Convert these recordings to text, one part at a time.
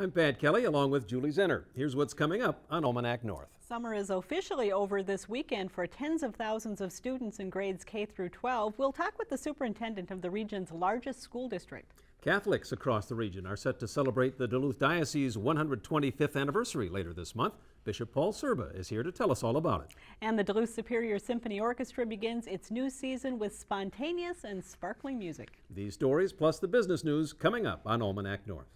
I'm Pat Kelly along with Julie Zenner. Here's what's coming up on Almanac North. Summer is officially over this weekend for tens of thousands of students in grades K through 12. We'll talk with the superintendent of the region's largest school district. Catholics across the region are set to celebrate the Duluth Diocese 125th anniversary later this month. Bishop Paul Sirba is here to tell us all about it. And the Duluth Superior Symphony Orchestra begins its new season with spontaneous and sparkling music. These stories plus the business news coming up on Almanac North.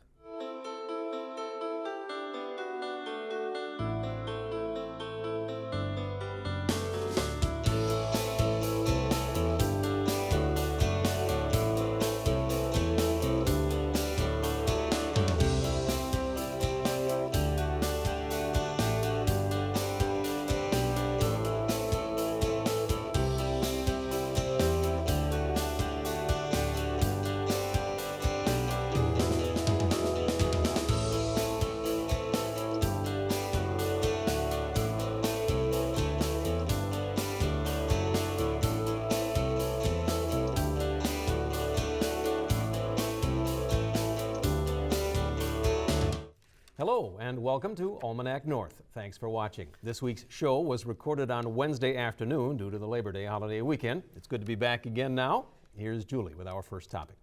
Hello and welcome to Almanac North. Thanks for watching. This week's show was recorded on Wednesday afternoon due to the Labor Day holiday weekend. It's good to be back again now. Here's Julie with our first topic.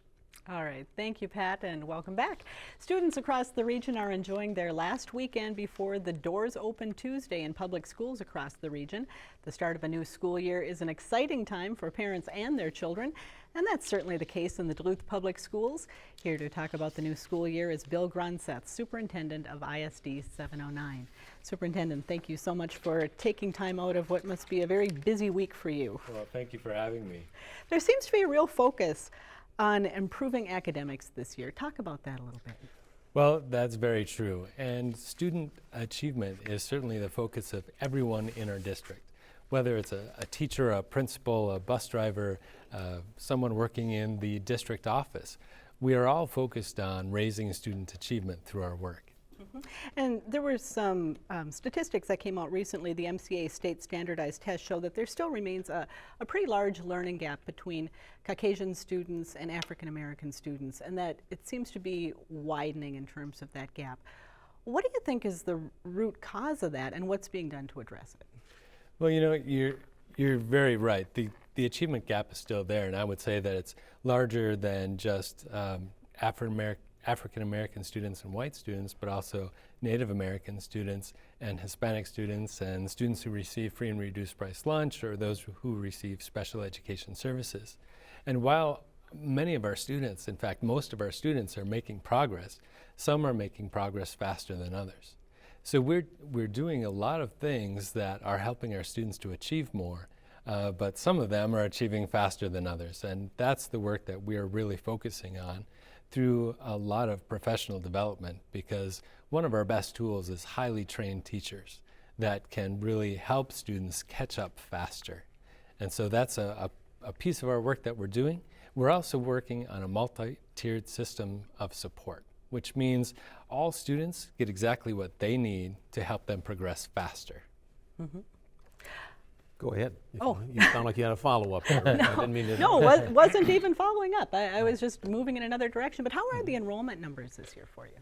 All right, thank you, Pat, and welcome back. Students across the region are enjoying their last weekend before the doors open Tuesday in public schools across the region. The start of a new school year is an exciting time for parents and their children, and that's certainly the case in the Duluth Public Schools. Here to talk about the new school year is Bill Gronseth, Superintendent of ISD 709. Superintendent, thank you so much for taking time out of what must be a very busy week for you. Well, thank you for having me. There seems to be a real focus on improving academics this year. Talk about that a little bit. Well, that's very true. And student achievement is certainly the focus of everyone in our district. Whether it's a teacher, a principal, a bus driver, someone working in the district office, we are all focused on raising student achievement through our work. And there were some statistics that came out recently. The MCA state standardized test show that there still remains a pretty large learning gap between Caucasian students and African American students, and that it seems to be widening in terms of that gap. What do you think is the root cause of that, and what's being done to address it? Well, you know, you're very right. The achievement gap is still there, and I would say that it's larger than just African American students and white students, but also Native American students and Hispanic students and students who receive free and reduced price lunch, or those who receive special education services. And while many of our students, in fact most of our students, are making progress, some are making progress faster than others. So we're doing a lot of things that are helping our students to achieve more, but some of them are achieving faster than others, and that's the work that we are really focusing on through a lot of professional development, because one of our best tools is highly trained teachers that can really help students catch up faster. And so that's a piece of our work that we're doing. We're also working on a multi-tiered system of support, which means all students get exactly what they need to help them progress faster. Mm-hmm. Go ahead. Oh. You sound like you had a follow-up there. I didn't mean to. No, wasn't even following up. I was just moving in another direction. But how are the enrollment numbers this year for you?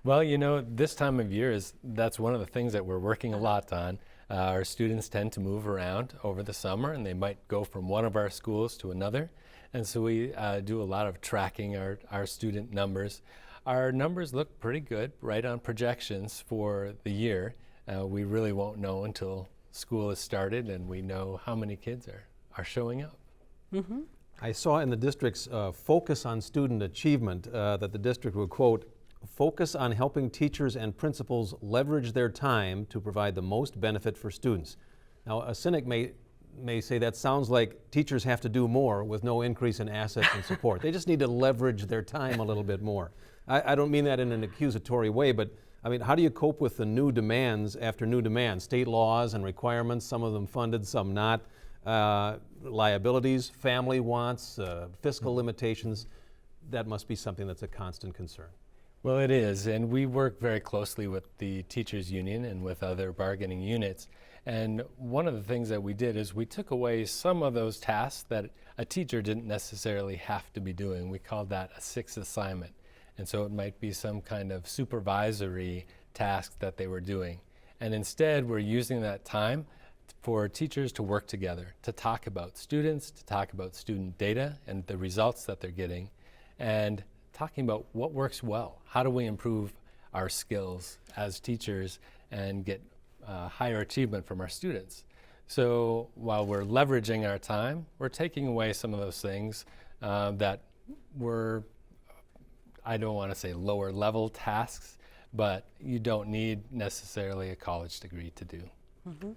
Well, you know, this time of year that's one of the things that we're working a lot on. Our students tend to move around over the summer, and they might go from one of our schools to another. And so we do a lot of tracking our student numbers. Our numbers look pretty good, right on projections for the year. We really won't know until school has started and we know how many kids are showing up. Mm-hmm. I saw in the district's focus on student achievement that the district would, quote, focus on helping teachers and principals leverage their time to provide the most benefit for students. Now, a cynic may say that sounds like teachers have to do more with no increase in assets and support. They just need to leverage their time a little bit more. I don't mean that in an accusatory way, but I mean, how do you cope with the new demands after new demands? State laws and requirements, some of them funded, some not. Liabilities, family wants, fiscal limitations. That must be something that's a constant concern. Well, it is, and we work very closely with the teachers union and with other bargaining units. And one of the things that we did is we took away some of those tasks that a teacher didn't necessarily have to be doing. We called that a sixth assignment. And so it might be some kind of supervisory task that they were doing. And instead, we're using that time for teachers to work together, to talk about students, to talk about student data and the results that they're getting, and talking about what works well. How do we improve our skills as teachers and get higher achievement from our students? So while we're leveraging our time, we're taking away some of those things that were, I don't want to say lower level tasks, but you don't need necessarily a college degree to do. Mm-hmm.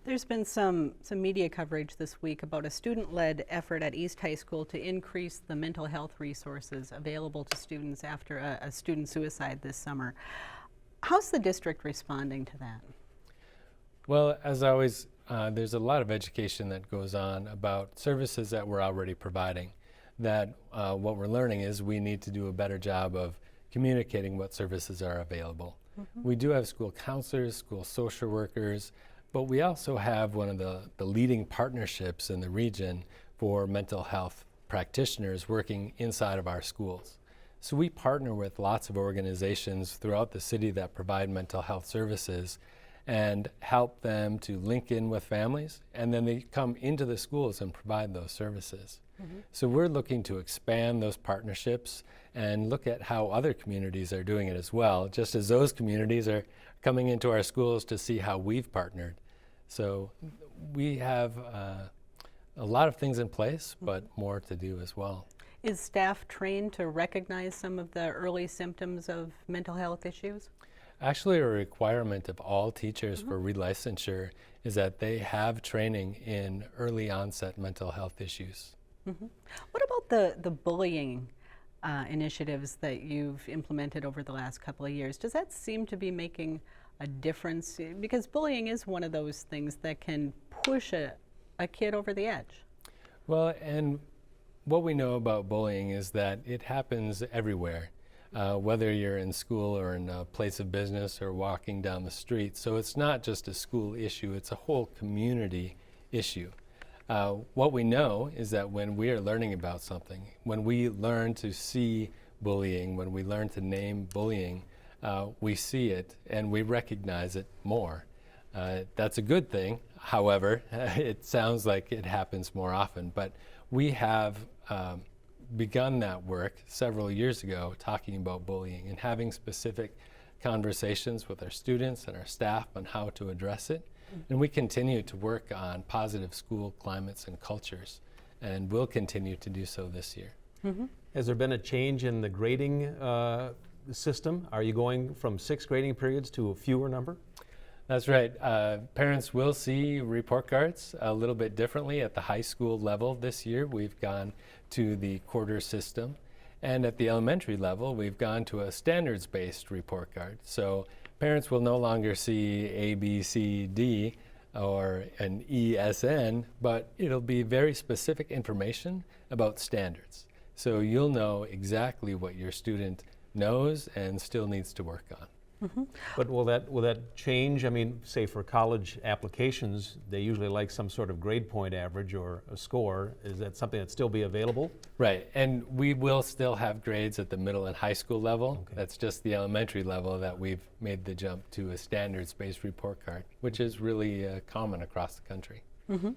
There's been some media coverage this week about a student-led effort at East High School to increase the mental health resources available to students after a student suicide this summer. How's the district responding to that? Well, as always, there's a lot of education that goes on about services that we're already providing. That what we're learning is we need to do a better job of communicating what services are available. Mm-hmm. We do have school counselors, school social workers, but we also have one of the leading partnerships in the region for mental health practitioners working inside of our schools. So we partner with lots of organizations throughout the city that provide mental health services and help them to link in with families, and then they come into the schools and provide those services. Mm-hmm. So we're looking to expand those partnerships and look at how other communities are doing it as well, just as those communities are coming into our schools to see how we've partnered. So we have a lot of things in place, but more to do as well. Is staff trained to recognize some of the early symptoms of mental health issues? Actually, a requirement of all teachers for relicensure is that they have training in early onset mental health issues. Mm-hmm. What about the bullying initiatives that you've implemented over the last couple of years? Does that seem to be making a difference? Because bullying is one of those things that can push a kid over the edge. Well, and what we know about bullying is that it happens everywhere, whether you're in school or in a place of business or walking down the street. So it's not just a school issue, it's a whole community issue. What we know is that when we are learning about something, when we learn to see bullying, when we learn to name bullying, we see it and we recognize it more. That's a good thing. However, it sounds like it happens more often, but we have begun that work several years ago talking about bullying and having specific conversations with our students and our staff on how to address it. And we continue to work on positive school climates and cultures, and we'll continue to do so this year. Mm-hmm. Has there been a change in the grading system? Are you going from 6 grading periods to a fewer number? That's right. Parents will see report cards a little bit differently at the high school level this year. We've gone to the quarter system. And at the elementary level, we've gone to a standards-based report card. So parents will no longer see A, B, C, D, or an ESN, but it'll be very specific information about standards. So you'll know exactly what your student knows and still needs to work on. Mm-hmm. But will that change? I mean, say for college applications, they usually like some sort of grade point average or a score. Is that something that still be available? Right, and we will still have grades at the middle and high school level. Okay. That's just the elementary level that we've made the jump to a standards-based report card, which is really common across the country. Mm-hmm.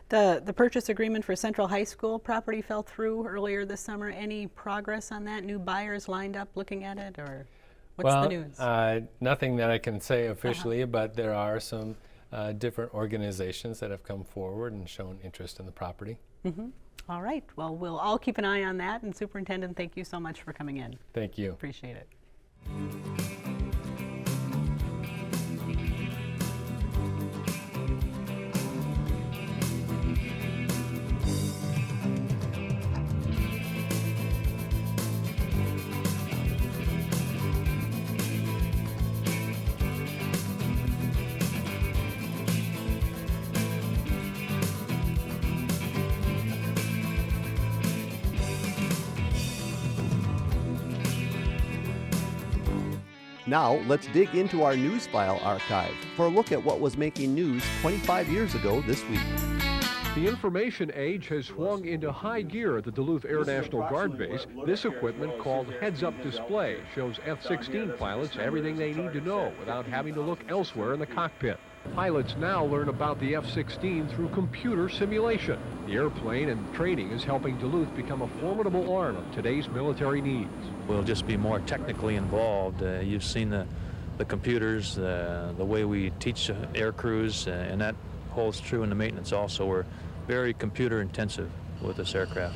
The purchase agreement for Central High School property fell through earlier this summer. Any progress on that? New buyers lined up looking at it, or what's the news? Nothing that I can say officially, but there are some different organizations that have come forward and shown interest in the property. Mm-hmm. All right. Well, we'll all keep an eye on that. And Superintendent, thank you so much for coming in. Thank you. Appreciate it. Now, let's dig into our news file archive for a look at what was making news 25 years ago this week. The information age has swung into high gear at the Duluth Air National Guard Base. This equipment, called heads-up display, shows F-16 pilots everything they need to know without having to look elsewhere in the cockpit. Pilots now learn about the F-16 through computer simulation. The airplane and training is helping Duluth become a formidable arm of today's military needs. We'll just be more technically involved. You've seen the computers, the way we teach air crews, and that holds true in the maintenance also. We're very computer intensive with this aircraft.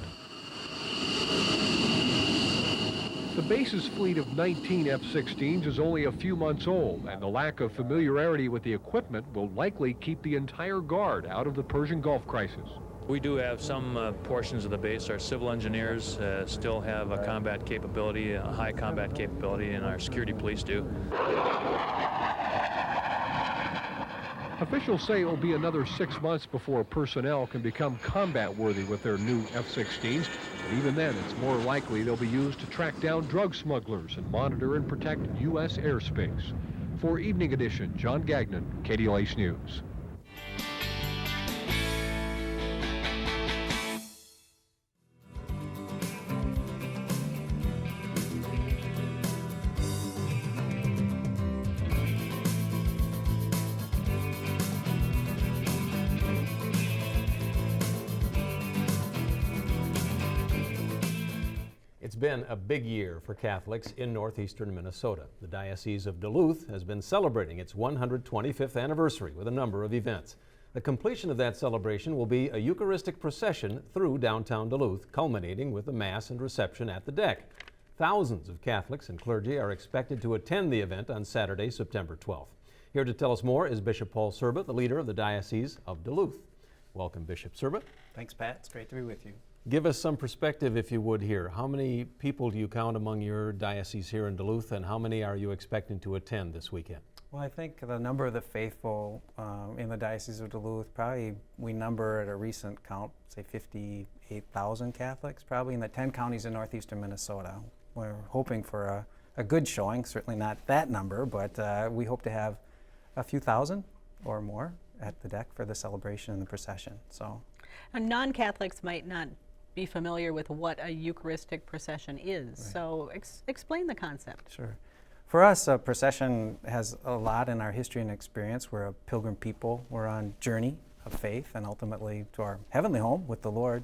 The base's fleet of 19 F-16s is only a few months old, and the lack of familiarity with the equipment will likely keep the entire Guard out of the Persian Gulf crisis. We do have some portions of the base. Our civil engineers still have a combat capability, a high combat capability, and our security police do. Officials say it will be another 6 months before personnel can become combat-worthy with their new F-16s. But even then, it's more likely they'll be used to track down drug smugglers and monitor and protect U.S. airspace. For Evening Edition, John Gagnon, KDLH News. It's been a big year for Catholics in northeastern Minnesota. The Diocese of Duluth has been celebrating its 125th anniversary with a number of events. The completion of that celebration will be a Eucharistic procession through downtown Duluth, culminating with a Mass and reception at the deck. Thousands of Catholics and clergy are expected to attend the event on Saturday, September 12th. Here to tell us more is Bishop Paul Sirba, the leader of the Diocese of Duluth. Welcome, Bishop Sirba. Thanks, Pat. It's great to be with you. Give us some perspective, if you would, here. How many people do you count among your diocese here in Duluth, and how many are you expecting to attend this weekend? Well, I think the number of the faithful in the Diocese of Duluth, probably we number at a recent count, say 58,000 Catholics, probably in the 10 counties in northeastern Minnesota. We're hoping for a good showing, certainly not that number, but we hope to have a few thousand or more at the deck for the celebration and the procession. So, and non-Catholics might not be familiar with what a Eucharistic procession is. Right. So explain the concept. Sure. For us, a procession has a lot in our history and experience. We're a pilgrim people. We're on journey of faith and ultimately to our heavenly home with the Lord.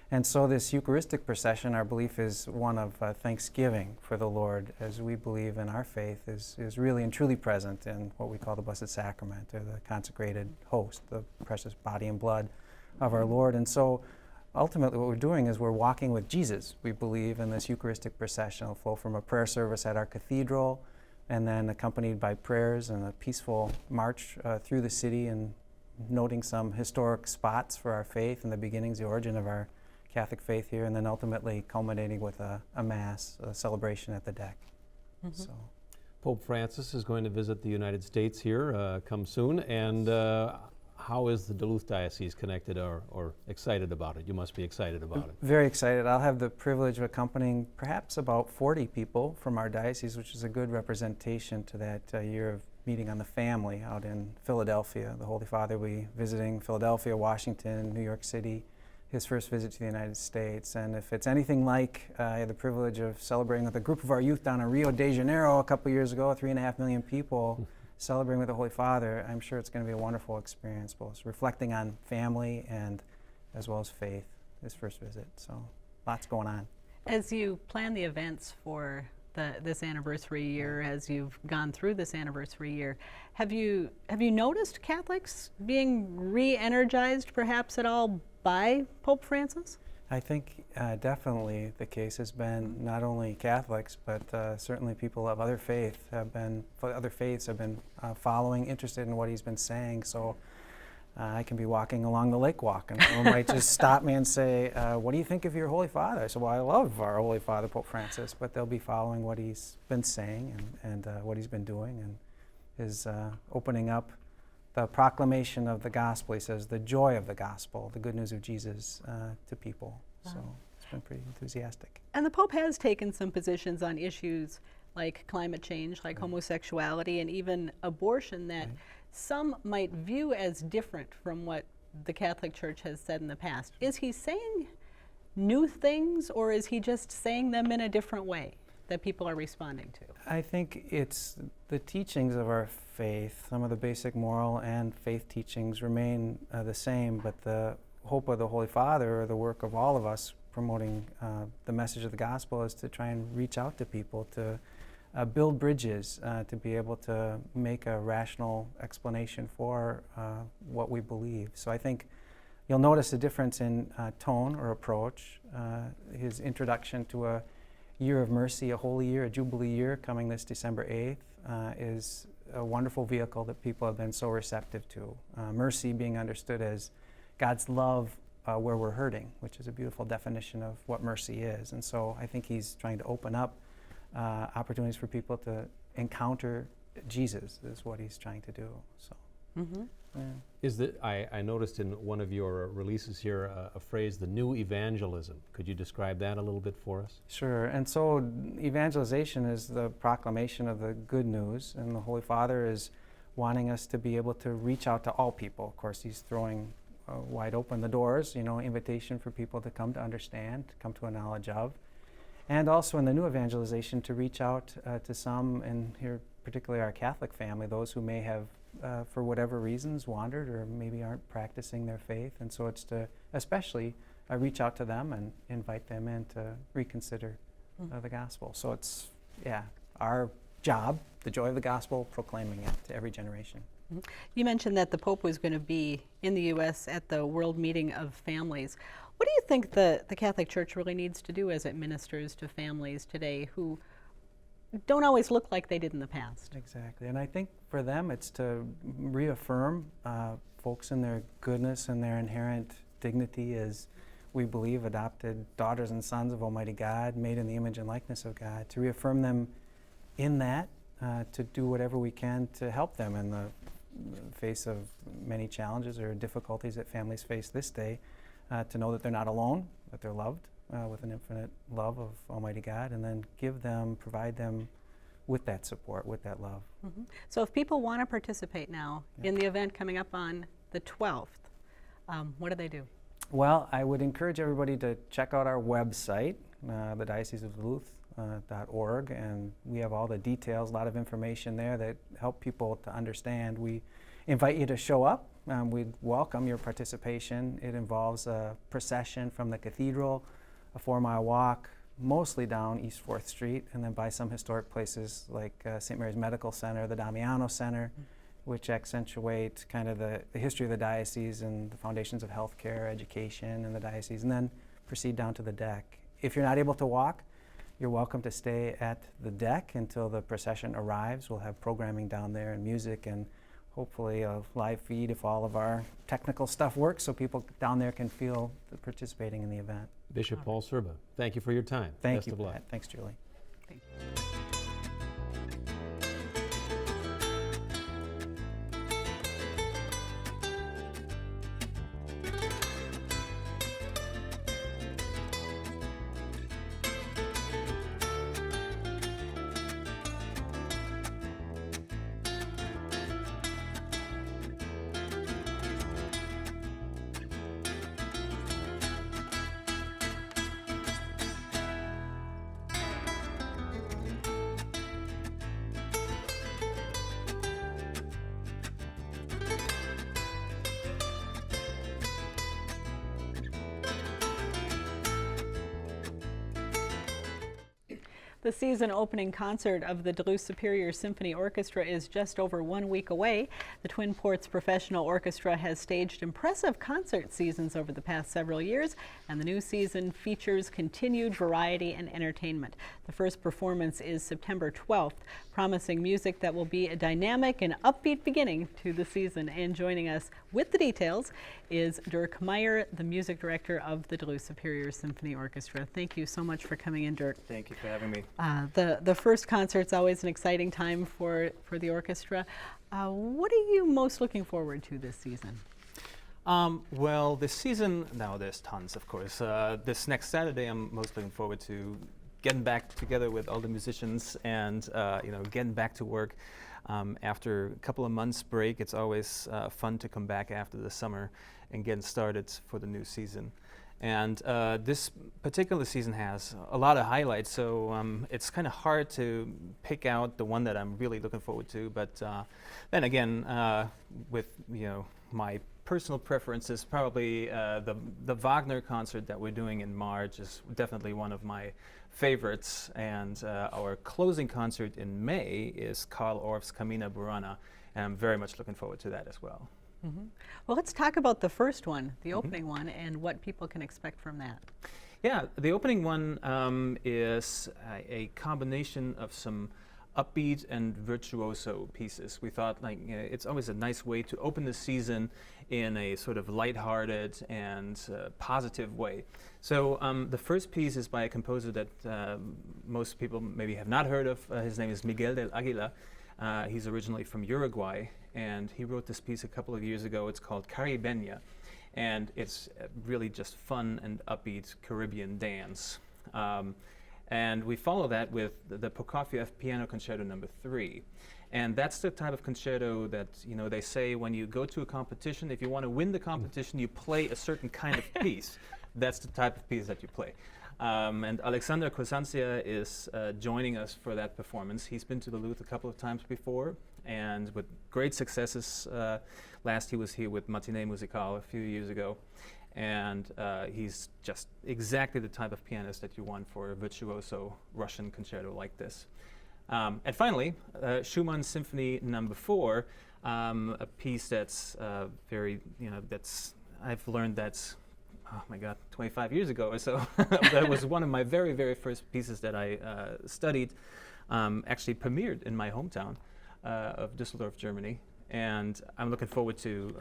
And so this Eucharistic procession, our belief is one of thanksgiving for the Lord, as we believe in our faith is really and truly present in what we call the Blessed Sacrament, or the consecrated host, the precious body and blood of our Lord. And so ultimately what we're doing is we're walking with Jesus. We believe in this Eucharistic procession. It'll flow from a prayer service at our cathedral, and then accompanied by prayers and a peaceful march through the city, and noting some historic spots for our faith and the beginnings, the origin of our Catholic faith here, and then ultimately culminating with a Mass, a celebration at the deck. Mm-hmm. So, Pope Francis is going to visit the United States here come soon, and how is the Duluth Diocese connected or excited about it? You must be excited about it. Very excited. I'll have the privilege of accompanying perhaps about 40 people from our diocese, which is a good representation to that year of meeting on the family out in Philadelphia. The Holy Father will be visiting Philadelphia, Washington, New York City, his first visit to the United States. And if it's anything like I had the privilege of celebrating with a group of our youth down in Rio de Janeiro a couple years ago, 3.5 million people, celebrating with the Holy Father, I'm sure it's going to be a wonderful experience, both reflecting on family and as well as faith, his first visit. So lots going on. As you plan the events for this anniversary year, as you've gone through this anniversary year, have you noticed Catholics being re-energized perhaps at all by Pope Francis? I think definitely the case has been not only Catholics, but certainly people of other faiths have been following, interested in what he's been saying. So I can be walking along the lake walk, and someone might just stop me and say, "What do you think of your Holy Father?" I said, "Well, I love our Holy Father, Pope Francis," but they'll be following what he's been saying and what he's been doing, and his opening up the proclamation of the gospel. He says the joy of the gospel, the good news of Jesus to people. Wow. So it's been pretty enthusiastic. And the Pope has taken some positions on issues like climate change, like homosexuality, and even abortion that some might view as different from what the Catholic Church has said in the past. Is he saying new things, or is he just saying them in a different way that people are responding to? I think it's the teachings of our faith. Some of the basic moral and faith teachings remain the same, but the hope of the Holy Father, or the work of all of us promoting the message of the gospel, is to try and reach out to people, to build bridges, to be able to make a rational explanation for what we believe. So I think you'll notice a difference in tone or approach. His introduction to a year of mercy, a holy year, a jubilee year coming this December 8th is a wonderful vehicle that people have been so receptive to. Mercy being understood as God's love where we're hurting, which is a beautiful definition of what mercy is. And so I think he's trying to open up opportunities for people to encounter Jesus is what he's trying to do. So. Mm-hmm. Yeah. I noticed in one of your releases here a phrase, the new evangelism. Could you describe that a little bit for us? Sure. And so evangelization is the proclamation of the good news, and the Holy Father is wanting us to be able to reach out to all people. Of course, he's throwing wide open the doors, invitation for people to come to understand, to come to a knowledge of. And also in the new evangelization to reach out to some, and here particularly our Catholic family, those who may have for whatever reasons wandered or maybe aren't practicing their faith. And so it's to especially reach out to them and invite them in to reconsider the gospel. So it's, our job, the joy of the gospel, proclaiming it to every generation. You mentioned that the Pope was going to be in the U.S. at the World Meeting of Families. What do you think the Catholic Church really needs to do as it ministers to families today who don't always look like they did in the past? Exactly. And I think for them it's to reaffirm folks in their goodness and their inherent dignity as, we believe, adopted daughters and sons of Almighty God, made in the image and likeness of God, to reaffirm them in that, to do whatever we can to help them in the face of many challenges or difficulties that families face this day, to know that they're not alone, that they're loved with an infinite love of Almighty God, and then provide them with that support, with that love. Mm-hmm. So if people want to participate now in the event coming up on the 12th, what do they do? Well, I would encourage everybody to check out our website, the Diocese of Duluth.org, and we have all the details, a lot of information there that help people to understand. We invite you to show up. We'd welcome your participation. It involves a procession from the cathedral, a 4-mile walk, mostly down East 4th Street, and then by some historic places like St. Mary's Medical Center, the Damiano Center, which accentuate kind of the history of the diocese and the foundations of healthcare, education in the diocese, and then proceed down to the deck. If you're not able to walk, you're welcome to stay at the deck until the procession arrives. We'll have programming down there and music, and hopefully a live feed if all of our technical stuff works, so people down there can feel participating in the event. Bishop Paul Sirba, thank you for your time. Thank Best you, of luck. Pat. Thanks, Julie. Thank you. The season opening concert of the Duluth Superior Symphony Orchestra is just over 1 week away. The Twin Ports Professional Orchestra has staged impressive concert seasons over the past several years, and the new season features continued variety and entertainment. The first performance is September 12th, promising music that will be a dynamic and upbeat beginning to the season. And joining us with the details is Dirk Meyer, the music director of the Duluth Superior Symphony Orchestra. Thank you so much for coming in, Dirk. Thank you for having me. The first concert's always an exciting time for the orchestra. What are you most looking forward to this season? Well, this season, now there's tons, of course. This next Saturday, I'm most looking forward to getting back together with all the musicians and getting back to work. After a couple of months break, it's always fun to come back after the summer and get started for the new season. And this particular season has a lot of highlights, so it's kind of hard to pick out the one that I'm really looking forward to. But then again, with my personal preferences, probably the Wagner concert that we're doing in March is definitely one of my favorites. And our closing concert in May is Karl Orff's Carmina Burana, and I'm very much looking forward to that as well. Mm-hmm. Well, let's talk about the first one, the opening one, and what people can expect from that. Yeah, the opening one is a combination of some upbeat and virtuoso pieces. We thought it's always a nice way to open the season in a sort of lighthearted and positive way. So the first piece is by a composer that most people maybe have not heard of. His name is Miguel del Aguila. He's originally from Uruguay, and he wrote this piece a couple of years ago. It's called Caribeña, and it's really just fun and upbeat Caribbean dance. And we follow that with the Prokofiev Piano Concerto No. 3. And that's the type of concerto that, they say when you go to a competition, if you want to win the competition, you play a certain kind of piece. That's the type of piece that you play. And Alexander Kosancia is joining us for that performance. He's been to Duluth a couple of times before, and with great successes. Last he was here with Matinee Musicale a few years ago. And he's just exactly the type of pianist that you want for a virtuoso Russian concerto like this. And finally, Schumann's Symphony No. 4, a piece that's I've learned that's, oh my God, 25 years ago or so. That was one of my very, very first pieces that I studied, actually premiered in my hometown of Düsseldorf, Germany. And I'm looking forward to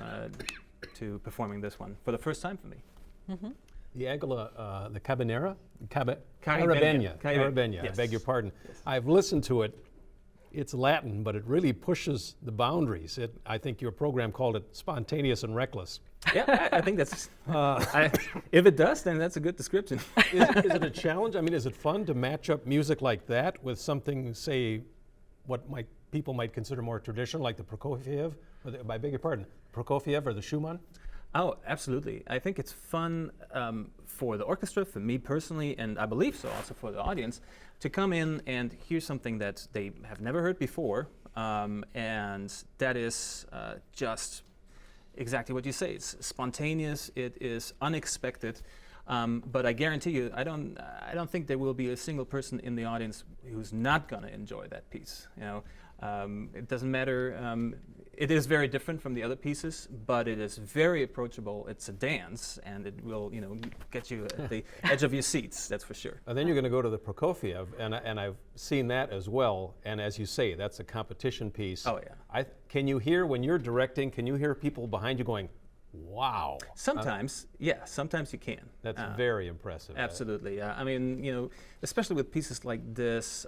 performing this one for the first time for me. Mm-hmm. The Aguila, the Caribeña, Yes. I beg your pardon. Yes. I've listened to it. It's Latin, but it really pushes the boundaries. I think your program called it spontaneous and reckless. Yeah, I think that's, if it does, then that's a good description. Is it a challenge? I mean, is it fun to match up music like that with something, say, what people might consider more traditional, like the Prokofiev, I beg your pardon, Prokofiev or the Schumann? Oh, absolutely. I think it's fun for the orchestra, for me personally, and I believe so also for the audience, to come in and hear something that they have never heard before, and that is just exactly what you say. It's spontaneous, it is unexpected, but I guarantee you, I don't think there will be a single person in the audience who's not going to enjoy that piece. It doesn't matter. It is very different from the other pieces, but it is very approachable. It's a dance, and it will, get you at the edge of your seats. That's for sure. And then you're going to go to the Prokofiev, and I've seen that as well. And as you say, that's a competition piece. Oh yeah. Can you hear when you're directing? Can you hear people behind you going, "Wow"? Sometimes, yeah. Sometimes you can. That's very impressive. Absolutely. I mean, especially with pieces like this.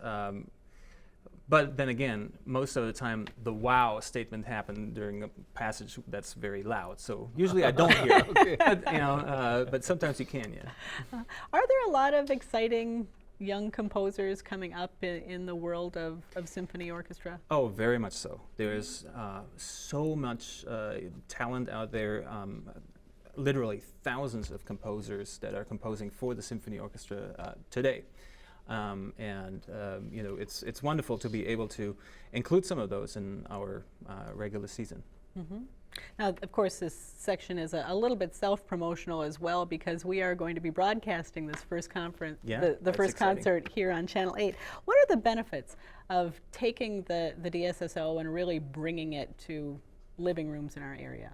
But then again, most of the time, the wow statement happened during a passage that's very loud. So usually I don't hear it. Okay. But sometimes you can, yeah. Are there a lot of exciting young composers coming up in the world of symphony orchestra? Oh, very much so. There's so much talent out there. Literally thousands of composers that are composing for the symphony orchestra today. It's wonderful to be able to include some of those in our regular season. Mm-hmm. Now, of course, this section is a little bit self-promotional as well, because we are going to be broadcasting this first conference, the first concert here on Channel 8. What are the benefits of taking the DSSO and really bringing it to living rooms in our area?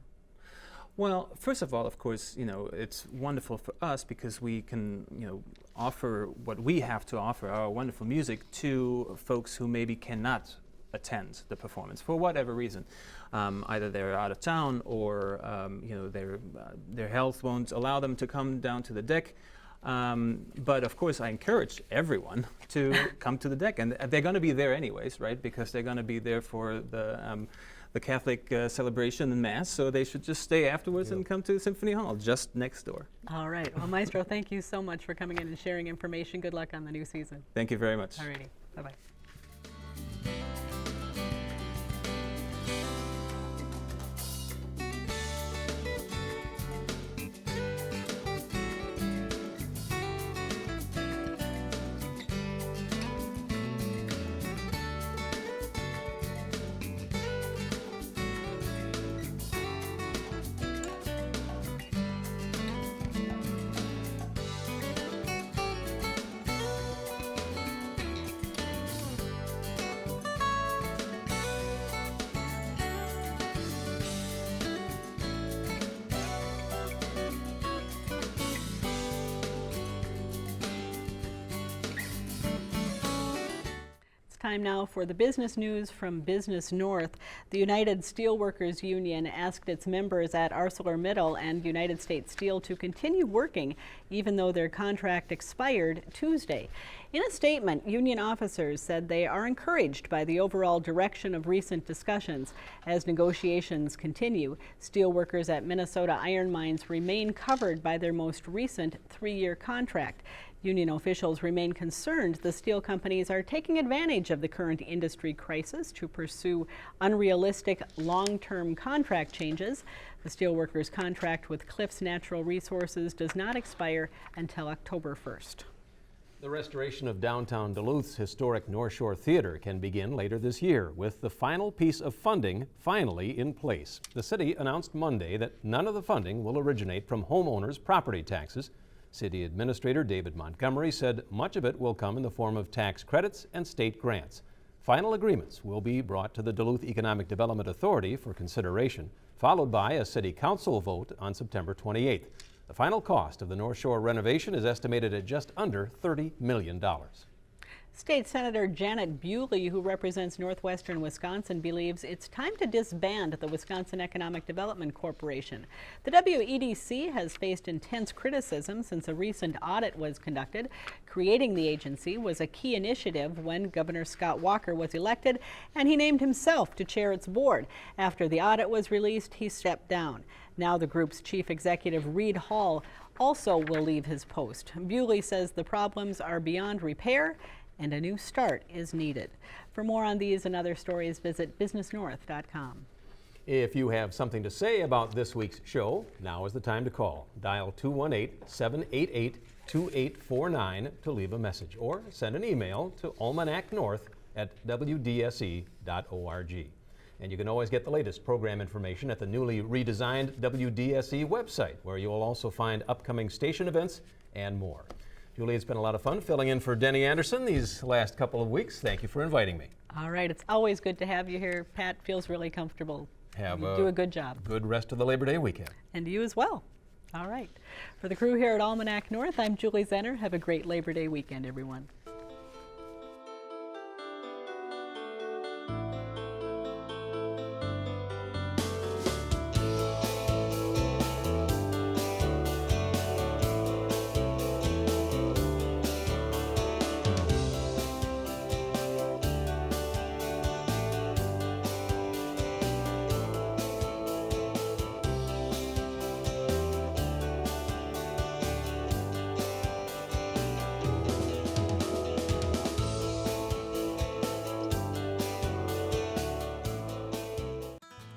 Well, first of all, of course, it's wonderful for us because we can, offer what we have to offer, our wonderful music, to folks who maybe cannot attend the performance for whatever reason. Either they're out of town or, their health won't allow them to come down to the deck. But of course, I encourage everyone to come to the deck, and they're going to be there anyways, right? Because they're going to be there for the Catholic celebration and Mass, so they should just stay afterwards and come to Symphony Hall, just next door. All right. Well, Maestro, thank you so much for coming in and sharing information. Good luck on the new season. Thank you very much. All righty. Bye-bye. Time now for the business news from Business North. The United Steelworkers Union asked its members at ArcelorMittal and United States Steel to continue working even though their contract expired Tuesday. In a statement, union officers said they are encouraged by the overall direction of recent discussions. As negotiations continue, steelworkers at Minnesota iron mines remain covered by their most recent 3-year contract. Union officials remain concerned the steel companies are taking advantage of the current industry crisis to pursue unrealistic long-term contract changes. The steelworkers' contract with Cliffs Natural Resources does not expire until October 1st. The restoration of downtown Duluth's historic North Shore Theater can begin later this year, with the final piece of funding finally in place. The city announced Monday that none of the funding will originate from homeowners' property taxes. City Administrator David Montgomery said much of it will come in the form of tax credits and state grants. Final agreements will be brought to the Duluth Economic Development Authority for consideration, followed by a City Council vote on September 28th. The final cost of the North Shore renovation is estimated at just under $30 million. State Senator Janet Bewley, who represents northwestern Wisconsin, believes it's time to disband the Wisconsin Economic Development Corporation. The WEDC has faced intense criticism since a recent audit was conducted. Creating the agency was a key initiative when Governor Scott Walker was elected, and he named himself to chair its board. After the audit was released, he stepped down. Now the group's chief executive, Reed Hall, also will leave his post. Bewley says the problems are beyond repair and a new start is needed. For more on these and other stories, visit businessnorth.com. If you have something to say about this week's show, now is the time to call. Dial 218-788-2849 to leave a message, or send an email to almanacnorth@wdse.org. And you can always get the latest program information at the newly redesigned WDSE website, where you will also find upcoming station events and more. Julie, it's been a lot of fun filling in for Denny Anderson these last couple of weeks. Thank you for inviting me. All right, it's always good to have you here. Pat feels really comfortable. You do a good job. Good rest of the Labor Day weekend. And you as well. All right. For the crew here at Almanac North, I'm Julie Zenner. Have a great Labor Day weekend, everyone.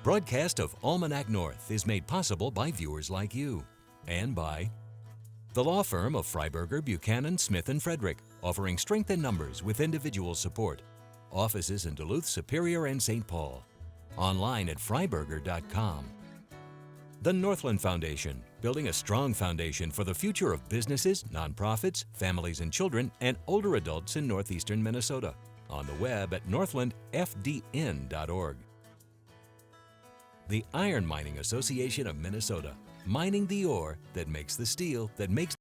Broadcast of Almanac North is made possible by viewers like you, and by the law firm of Freiberger, Buchanan, Smith & Frederick, offering strength in numbers with individual support. Offices in Duluth, Superior, and St. Paul. Online at freiberger.com. The Northland Foundation, building a strong foundation for the future of businesses, nonprofits, families and children, and older adults in northeastern Minnesota. On the web at northlandfdn.org. The Iron Mining Association of Minnesota, mining the ore that makes the steel that makes